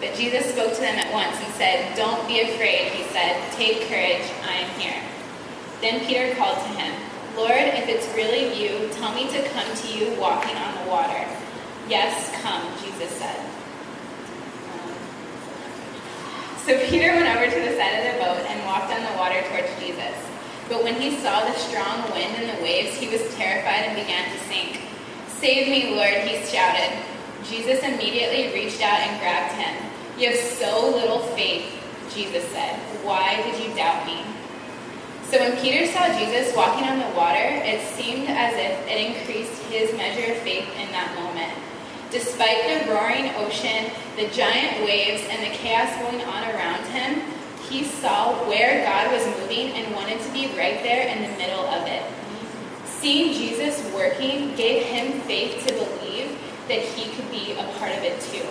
But Jesus spoke to them at once and said, "Don't be afraid," he said. "Take courage, I am here." Then Peter called to him, "Lord, if it's really you, tell me to come to you walking on the water." "Yes, come," Jesus said. So Peter went over to the side of the boat and walked on the water towards Jesus. But when he saw the strong wind and the waves, he was terrified and began to sink. "Save me, Lord," he shouted. Jesus immediately reached out and grabbed him. "You have so little faith," Jesus said. "Why did you doubt me?" So when Peter saw Jesus walking on the water, it seemed as if it increased his measure of faith in that moment. Despite the roaring ocean, the giant waves, and the chaos going on around him, he saw where God was moving and wanted to be right there in the middle of it. Seeing Jesus working gave him faith to believe that he could be a part of it too.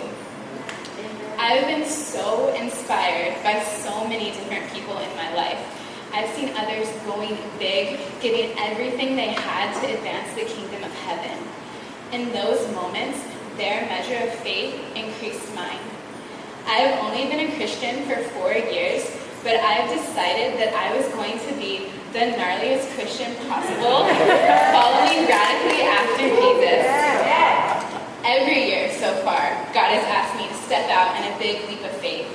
I've been so inspired by so many different people in my life. I've seen others going big, giving everything they had to advance the kingdom of heaven. In those moments, their measure of faith increased mine. I have only been a Christian for 4 years, but I've decided that I was going to be the gnarliest Christian possible, following radically after Jesus. Every year so far, God has asked me to step out in a big leap of faith.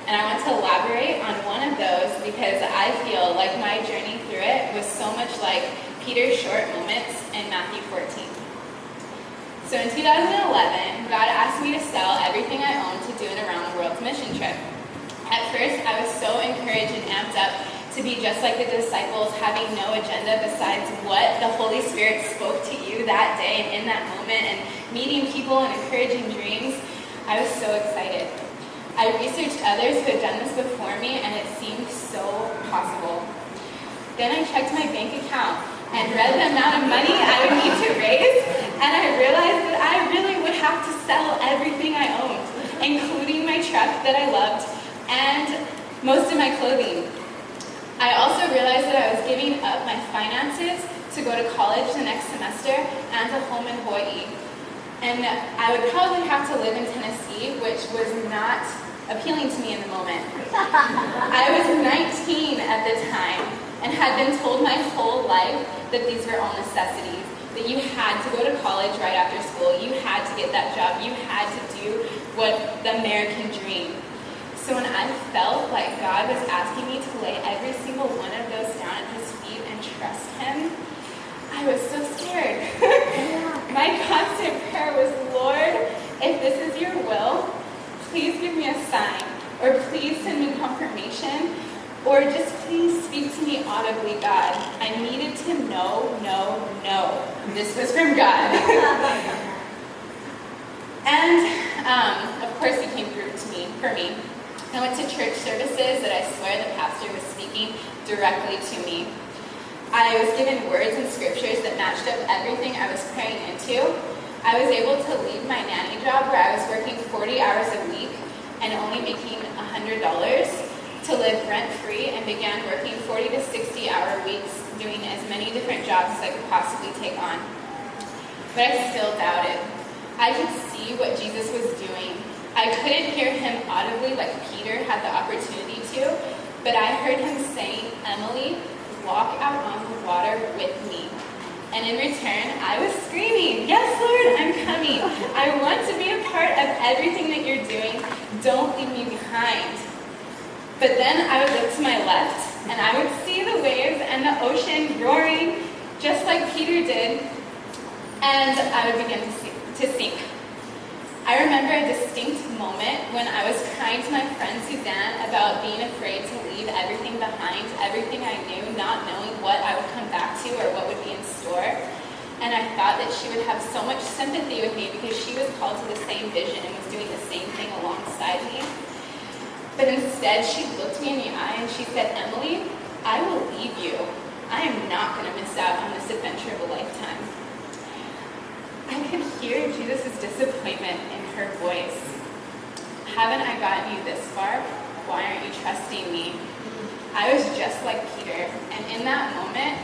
And I want to elaborate on one of those because I feel like my journey through it was so much like Peter's short moments in Matthew 14. So in 2011, God asked me to sell everything I owned to do an around-the-world mission trip. At first, I was so encouraged and amped up to be just like the disciples, having no agenda besides what the Holy Spirit spoke to you that day and in that moment, and meeting people and encouraging dreams. I was so excited. I researched others who had done this before me, and it seemed so possible. Then I checked my bank account and read the amount of money I would need to raise, and I realized that I really would have to sell everything I owned, including my truck that I loved and most of my clothing. I also realized that I was giving up my finances to go to college the next semester and a home in Hawaii. And I would probably have to live in Tennessee, which was not appealing to me in the moment. I was 19 at the time and had been told my whole life that these were all necessities, that you had to go to college right after school, you had to get that job, you had to do what the American dream. So when I felt like God was asking me to lay every single one of those down at his feet and trust him, I was so scared. My constant prayer was, "Lord, if this is your will, please give me a sign, or please send me confirmation, or just please speak to me audibly, God." I needed to know. This was from God. And, of course, he came through for me. I went to church services that I swear the pastor was speaking directly to me. I was given words and scriptures that matched up everything I was praying into. I was able to leave my nanny job where I was working 40 hours a week and only making $100 to live rent-free, and began working 40 to 60-hour weeks, doing as many different jobs as I could possibly take on. But I still doubted. I could see what Jesus was doing. I couldn't hear him audibly like Peter had the opportunity to, but I heard him saying, "Emily, walk out on the water with me." And in return, I was screaming, "Yes, Lord, I'm coming. I want to be a part of everything that you're doing. Don't leave me behind." But then I would look to my left, and I would see the waves and the ocean roaring, just like Peter did, and I would begin to sink. I remember a distinct moment when I was crying to my friend Suzanne about being afraid to leave everything behind, everything I knew, not knowing what I would come back to or what would be in store. And I thought that she would have so much sympathy with me because she was called to the same vision and was doing the same thing alongside me. But instead, she looked me in the eye and she said, "Emily, I will leave you. I am not going to miss out on this adventure of a lifetime." I could hear Jesus' disappointment in her voice. "Haven't I gotten you this far? Why aren't you trusting me?" I was just like Peter, and in that moment,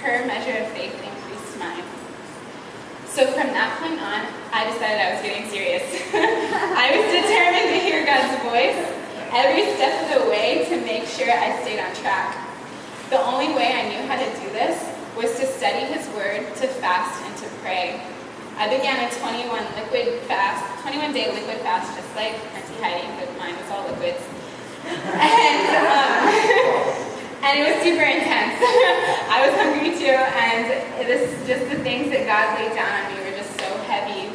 her measure of faith increased mine. So from that point on, I decided I was getting serious. I was determined to hear God every step of the way to make sure I stayed on track. The only way I knew how to do this was to study his word, to fast, and to pray. I began a 21-day liquid fast, just like Auntie Heidi, but mine was all liquids. And it was super intense. I was hungry too, and just the things that God laid down on me were just so heavy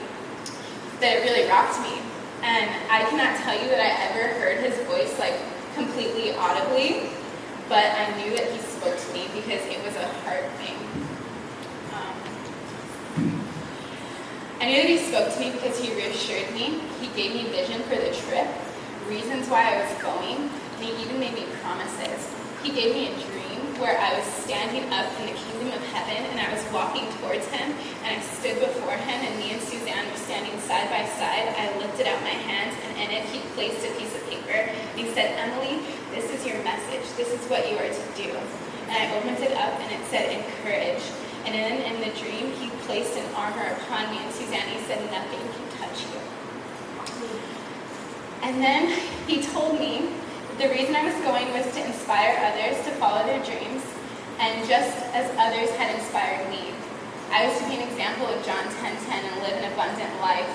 that it really rocked me. And I cannot tell you that I ever heard his voice like completely audibly, but I knew that he spoke to me because it was a heart thing. I knew that he spoke to me because he reassured me. He gave me vision for the trip, reasons why I was going, and he even made me promises. He gave me a dream where I was standing up in the kingdom of heaven and I was walking towards him and I stood before him and me and Suzanne were standing side by side. I lifted out my hands and in it he placed a piece of paper and he said, "Emily, this is your message. This is what you are to do." And I opened it up and it said, "Encourage." And then in the dream he placed an armor upon me and Suzanne, he said, "Nothing can touch you." And then he told me the reason I was going was to inspire others to follow their dreams, and just as others had inspired me. I was to be an example of John 10:10 and live an abundant life.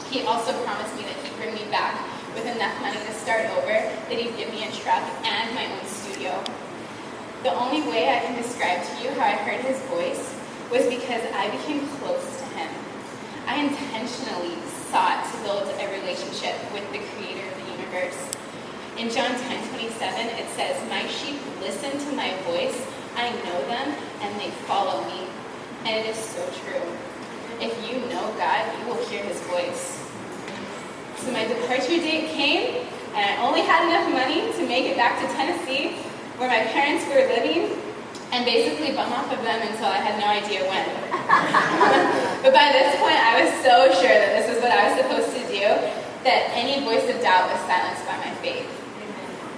He also promised me that he'd bring me back with enough money to start over, that he'd give me a truck and my own studio. The only way I can describe to you how I heard his voice was because I became close to him. I intentionally sought to build a relationship with the creator of the universe. In John 10:27, it says, "My sheep listen to my voice, I know them, and they follow me." And it is so true. If you know God, you will hear his voice. So my departure date came, and I only had enough money to make it back to Tennessee, where my parents were living, and basically bum off of them until I had no idea when. But by this point, I was so sure that this was what I was supposed to do, that any voice of doubt was silenced by my faith.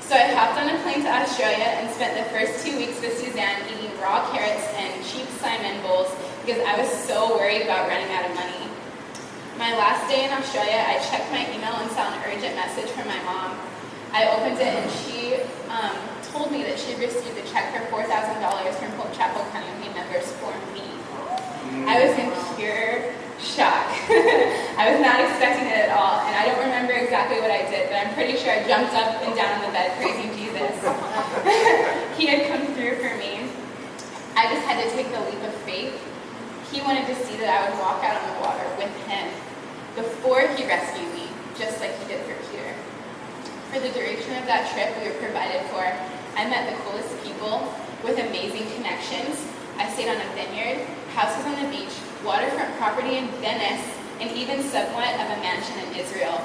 So I hopped on a plane to Australia and spent the first 2 weeks with Suzanne eating raw carrots and cheap Simon bowls because I was so worried about running out of money. My last day in Australia, I checked my email and saw an urgent message from my mom. I opened it and she told me that she received a check for $4,000 from Hope Chapel Community members for me. I was in pure shock. I was not expecting it at all, and I don't remember exactly what I did, but I'm pretty sure I jumped up and down on the bed praising Jesus. He had come through for me. I just had to take the leap of faith. He wanted to see that I would walk out on the water with him before he rescued me, just like he did for Peter. For the duration of that trip, we were provided for. I met the coolest people with amazing connections. I stayed on a vineyard, houses on the beach, waterfront property in Venice, and even somewhat of a mansion in Israel.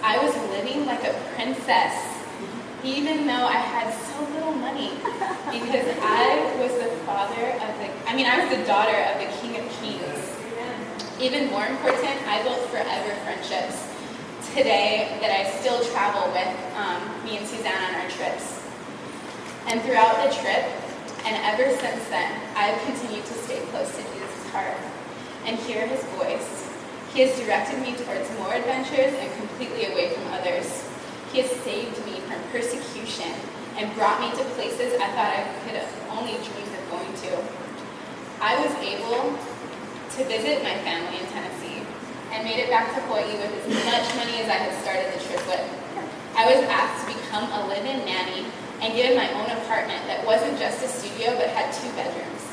I was living like a princess, even though I had so little money, because I was the daughter of the King of Kings. Even more important, I built forever friendships today that I still travel with me and Suzanne on our trips. And throughout the trip, and ever since then, I've continued to stay close to Jesus' heart and hear his voice. He has directed me towards more adventures and completely away from others. He has saved me from persecution and brought me to places I thought I could have only dreamed of going to. I was able to visit my family in Tennessee and made it back to Hawaii with as much money as I had started the trip with. I was asked to become a live-in nanny and given my own apartment that wasn't just a studio but had 2 bedrooms.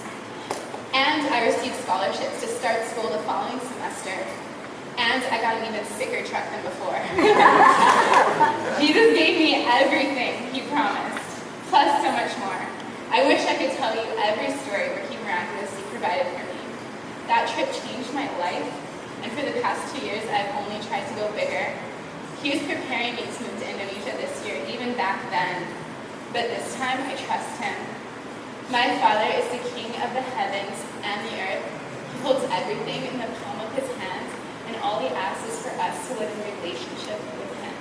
And I received scholarships to start school the following semester. And I got an even sicker truck than before. Jesus gave me everything he promised, plus so much more. I wish I could tell you every story where he miraculously provided for me. That trip changed my life, and for the past 2 years, I've only tried to go bigger. He was preparing me to move to Indonesia this year, even back then. But this time, I trust him. My Father is the King of the heavens and the earth. He holds everything in the palm of his hand, and all he asks is for us to live in relationship with him.